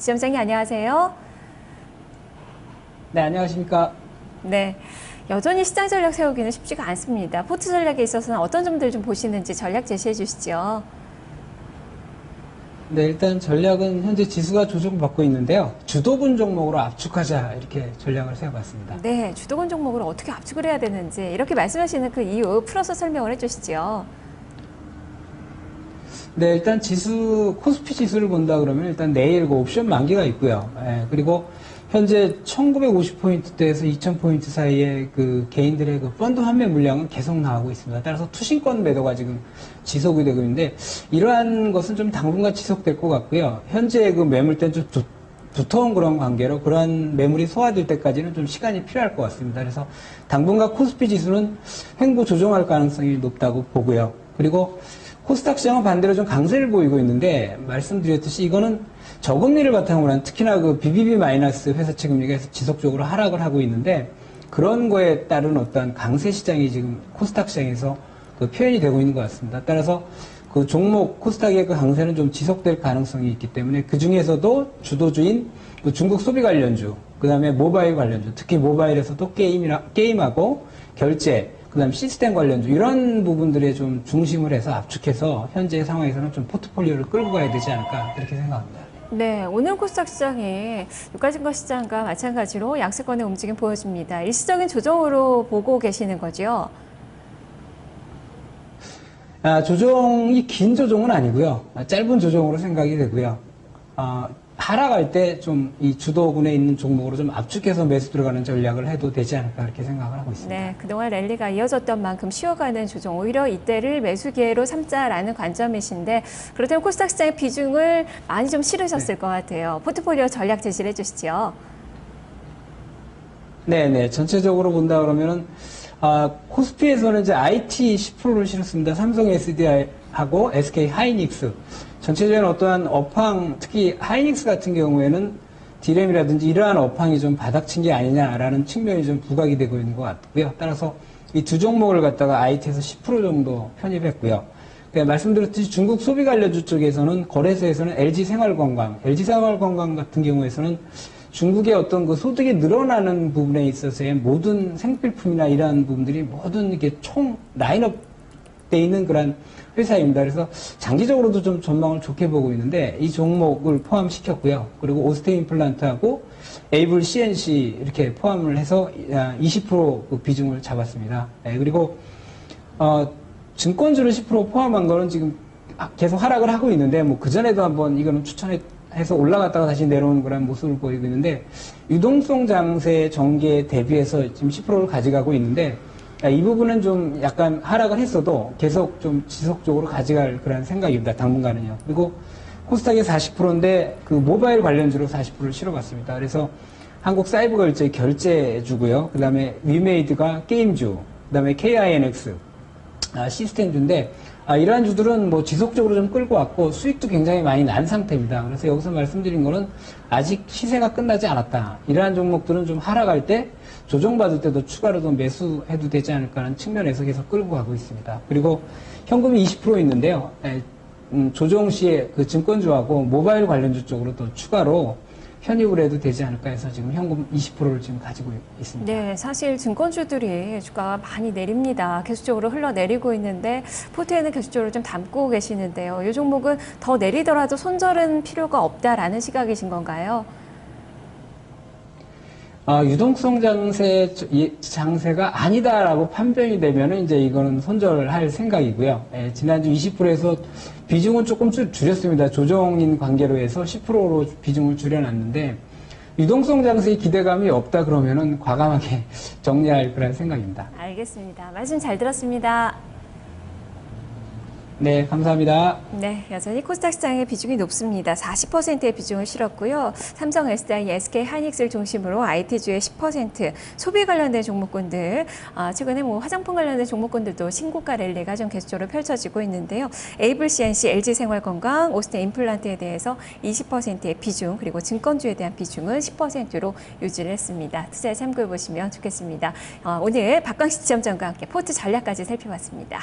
지점장님 안녕하세요. 네, 안녕하십니까. 네, 여전히 시장 전략 세우기는 쉽지가 않습니다. 포트 전략에 있어서는 어떤 점들 좀 보시는지 전략 제시해 주시죠. 네, 일단 전략은 현재 지수가 조정받고 있는데요. 주도군 종목으로 압축하자 이렇게 전략을 세워봤습니다. 네, 주도권 종목을 어떻게 압축을 해야 되는지 이렇게 말씀하시는 그 이유 풀어서 설명을 해주시죠. 네, 일단 코스피 지수를 본다 그러면 일단 내일 그 옵션 만기가 있고요. 그리고 현재 1950포인트대에서 2000포인트 사이에 그 개인들의 그 펀드 환매 물량은 계속 나오고 있습니다. 따라서 투신권 매도가 지금 지속이 되고 있는데 이러한 것은 좀 당분간 지속될 것 같고요. 현재 그 매물대는 좀 두터운 그런 관계로 그러한 매물이 소화될 때까지는 좀 시간이 필요할 것 같습니다. 그래서 당분간 코스피 지수는 횡보 조정할 가능성이 높다고 보고요. 그리고 코스닥 시장은 반대로 좀 강세를 보이고 있는데 말씀드렸듯이 이거는 저금리를 바탕으로 한 특히나 그 BBB 마이너스 회사 채금리가 지속적으로 하락을 하고 있는데 그런 거에 따른 어떤 강세 시장이 지금 코스닥 시장에서 그 표현이 되고 있는 것 같습니다. 따라서 그 종목 코스닥의 그 강세는 좀 지속될 가능성이 있기 때문에 그 중에서도 주도주인 그 중국 소비 관련주, 그 다음에 모바일 관련주, 특히 모바일에서도 게임하고 결제, 그 다음 시스템 관련주 이런 부분들에 좀 중심을 해서 압축해서 현재 상황에서는 좀 포트폴리오를 끌고 가야 되지 않을까 그렇게 생각합니다. 네, 오늘 코스닥 시장이 유가증권 시장과 마찬가지로 양세권의 움직임 보여집니다. 일시적인 조정으로 보고 계시는 거죠? 조정이 긴 조정은 아니고요. 짧은 조정으로 생각이 되고요. 하락할 때 좀 이 주도군에 있는 종목으로 좀 압축해서 매수 들어가는 전략을 해도 되지 않을까 그렇게 생각을 하고 있습니다. 네, 그동안 랠리가 이어졌던 만큼 쉬어가는 조정, 오히려 이때를 매수 기회로 삼자라는 관점이신데 그렇다면 코스닥 시장의 비중을 많이 좀 실으셨을 것 같아요. 포트폴리오 전략 제시를 해주시죠. 네네. 전체적으로 본다 그러면은 코스피에서는 이제 IT 10%를 실었습니다. 삼성 SDI하고 SK 하이닉스. 전체적인 어떠한 업황, 특히 하이닉스 같은 경우에는 디램이라든지 이러한 업황이 좀 바닥친 게 아니냐라는 측면이 좀 부각이 되고 있는 것 같고요. 따라서 이 두 종목을 갖다가 IT에서 10% 정도 편입했고요. 말씀드렸듯이 중국 소비 관련주 쪽에서는 거래소에서는 LG생활건강 같은 경우에서는 중국의 어떤 그 소득이 늘어나는 부분에 있어서의 모든 생필품이나 이러한 부분들이 모든 이게 총 라인업 돼 있는 그런 회사입니다. 그래서 장기적으로도 좀 전망을 좋게 보고 있는데 이 종목을 포함시켰고요. 그리고 오스테 임플란트하고 에이블 CNC 이렇게 포함을 해서 20% 비중을 잡았습니다. 그리고 증권주를 10% 포함한 거는 지금 계속 하락을 하고 있는데 뭐 그전에도 한번 이거는 추천해서 올라갔다가 다시 내려오는 그런 모습을 보이고 있는데 유동성 장세 전개에 대비해서 지금 10%를 가져가고 있는데 이 부분은 좀 약간 하락을 했어도 계속 좀 지속적으로 가져갈 그런 생각입니다. 당분간은요. 그리고 코스닥이 40%인데 그 모바일 관련주로 40%를 실어봤습니다. 그래서 한국 사이버 결제주고요. 그 다음에 위메이드가 게임주, 그 다음에 KINX 시스템주인데 이러한 주들은 뭐 지속적으로 좀 끌고 왔고 수익도 굉장히 많이 난 상태입니다. 그래서 여기서 말씀드린 거는 아직 시세가 끝나지 않았다. 이러한 종목들은 좀 하락할 때 조정받을 때도 추가로 더 매수해도 되지 않을까 하는 측면에서 계속 끌고 가고 있습니다. 그리고 현금이 20% 있는데요. 조정 시에 그 증권주하고 모바일 관련주 쪽으로 또 추가로 편입을 해도 되지 않을까 해서 지금 현금 20%를 지금 가지고 있습니다. 네, 사실 증권주들이 주가가 많이 내립니다. 계속적으로 흘러내리고 있는데 포트에는 계속적으로 좀 담고 계시는데요. 이 종목은 더 내리더라도 손절은 필요가 없다라는 시각이신 건가요? 유동성 장세가 아니다라고 판별이 되면은 이제 이거는 손절을 할 생각이고요. 지난주 20%에서 비중은 조금 줄였습니다. 조정인 관계로 해서 10%로 비중을 줄여놨는데 유동성 장세의 기대감이 없다 그러면은 과감하게 정리할 그런 생각입니다. 알겠습니다. 말씀 잘 들었습니다. 네, 감사합니다. 네, 여전히 코스닥 시장의 비중이 높습니다. 40%의 비중을 실었고요. 삼성 SDI, SK 하이닉스를 중심으로 IT주의 10%, 소비 관련된 종목군들, 최근에 뭐 화장품 관련된 종목군들도 신고가 랠리가 좀 계속적으로 펼쳐지고 있는데요. 에이블 CNC, LG생활건강, 오스테 임플란트에 대해서 20%의 비중, 그리고 증권주에 대한 비중은 10%로 유지를 했습니다. 투자에 참고해 보시면 좋겠습니다. 오늘 박광식 지점장과 함께 포트 전략까지 살펴봤습니다.